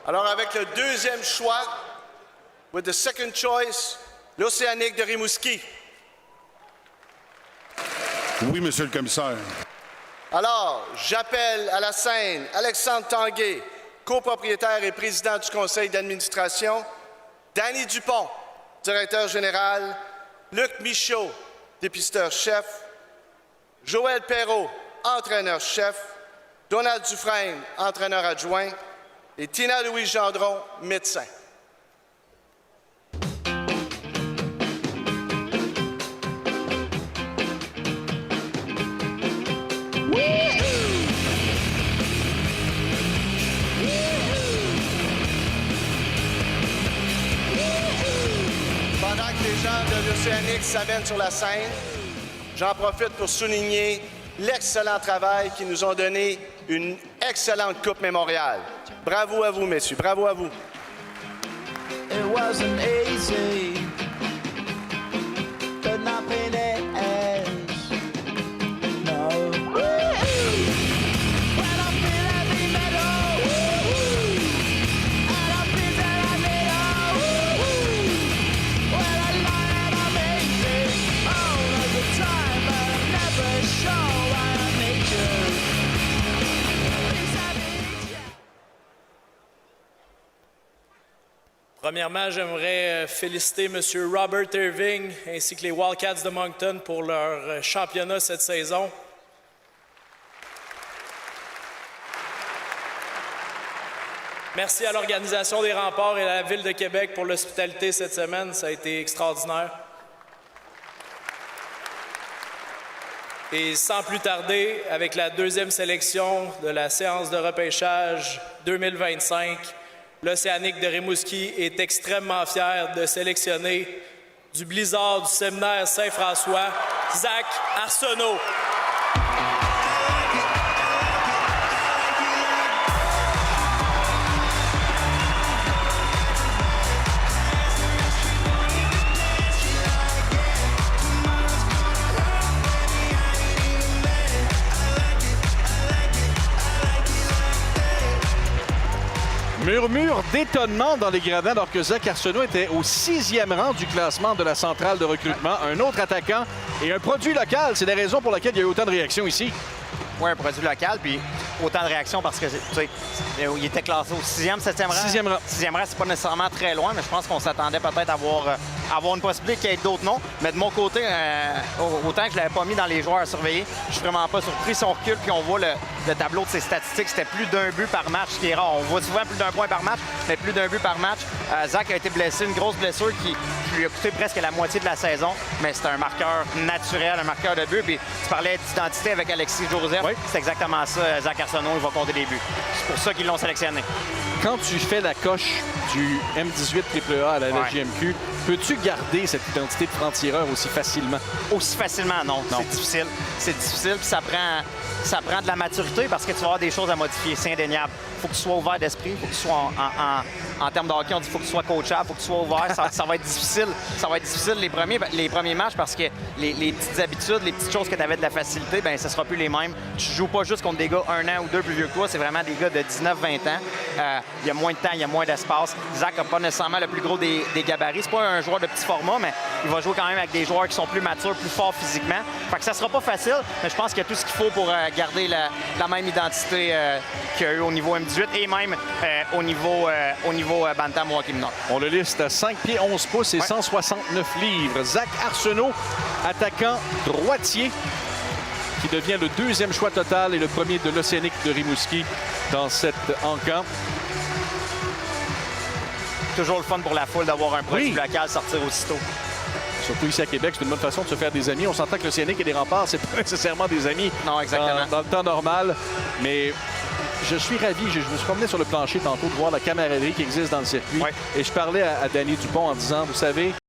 Alors, avec le deuxième choix, with the second choice, l'Océanique de Rimouski. Oui, Monsieur le Commissaire. Alors, j'appelle à la scène Alexandre Tanguay, copropriétaire et président du conseil d'administration, Danny Dupont, directeur général, Luc Michaud, dépisteur-chef, Joël Perrault, entraîneur-chef, Donald Dufresne, entraîneur adjoint, et Tina Louise Gendron, médecin. Pendant que les gens de l'Océanique s'amènent sur la scène, j'en profite pour souligner l'excellent travail qu'ils nous ont donné une excellente Coupe mémoriale. Bravo à vous, messieurs. Bravo à vous. It wasn't easy, but nothing is. No. When I feel heavy metal, and I feel that I need when I lie and I'm easy all of the time, but I'm never sure why I need you. Premièrement, j'aimerais féliciter M. Robert Irving ainsi que les Wildcats de Moncton pour leur championnat cette saison. Merci à l'Organisation des Remparts et à la Ville de Québec pour l'hospitalité cette semaine. Ça a été extraordinaire. Et sans plus tarder, avec la deuxième sélection de la séance de repêchage 2025, l'Océanique de Rimouski est extrêmement fier de sélectionner du Blizzard du séminaire Saint-François, Zach Arsenault. Murmure d'étonnement dans les gradins alors que Zach Arsenault était au 6e rang du classement de la centrale de recrutement. Un autre attaquant et un produit local. C'est la raison pour laquelle il y a eu autant de réactions ici. Oui, un produit local, puis autant de réactions parce que, tu sais, il était classé au 6e, 7e rang. 6e rang. 6e rang, c'est pas nécessairement très loin, mais je pense qu'on s'attendait peut-être à avoir une possibilité qu'il y ait d'autres noms. Mais de mon côté, autant que je l'avais pas mis dans les joueurs à surveiller, je suis vraiment pas surpris. Si on recule puis on voit le tableau de ses statistiques, c'était plus d'un but par match, ce qui est rare. On voit souvent plus d'un point par match, mais plus d'un but par match. Zach a été blessé, une grosse blessure qui lui a coûté presque la moitié de la saison, mais c'est un marqueur naturel, un marqueur de but. Puis tu parlais d'identité avec Alexis Joseph. Oui. C'est exactement ça. Zach Arsenault, il va compter des buts. C'est pour ça qu'ils l'ont sélectionné. Quand tu fais la coche du M18 AAA à la LGMQ, peux-tu garder cette identité de franc-tireur aussi facilement? Aussi facilement, non. C'est difficile. C'est difficile, puis ça prend de la maturité parce que tu vas avoir des choses à modifier. C'est indéniable. Il faut que tu sois ouvert d'esprit. Il faut que tu sois en termes de hockey, on dit qu'il faut que tu sois coachable, il faut que tu sois ouvert. Ça va être difficile. Ça va être difficile les premiers matchs parce que les petites habitudes, les petites choses que tu avais de la facilité, bien, ça ne sera plus les mêmes. Tu joues pas juste contre des gars 1 an ou 2 plus vieux que toi. C'est vraiment des gars de 19-20 ans. Il y a moins de temps, il y a moins d'espace. Zach n'a pas nécessairement le plus gros des gabarits. C'est pas un joueur de petit format, mais il va jouer quand même avec des joueurs qui sont plus matures, plus forts physiquement. Fait que ça sera pas facile, mais je pense qu'il y a tout ce qu'il faut pour garder la même identité qu'il y a eu au niveau M18 et même au niveau Bantam ou Hockey mineur. On le liste à 5 pieds 11 pouces et 169 livres. Zach Arsenault, attaquant droitier, qui devient le deuxième choix total et le premier de l'Océanique de Rimouski dans cette encamp. Toujours le fun pour la foule d'avoir un produit local sortir aussitôt. Surtout ici à Québec, c'est une bonne façon de se faire des amis. On s'entend que l'Océanique et les Remparts, c'est pas nécessairement des amis non, exactement. Dans le temps normal. Mais je suis ravi. Je me suis promené sur le plancher tantôt de voir la camaraderie qui existe dans le circuit. Ouais. Et je parlais à Danny Dupont en disant, vous savez,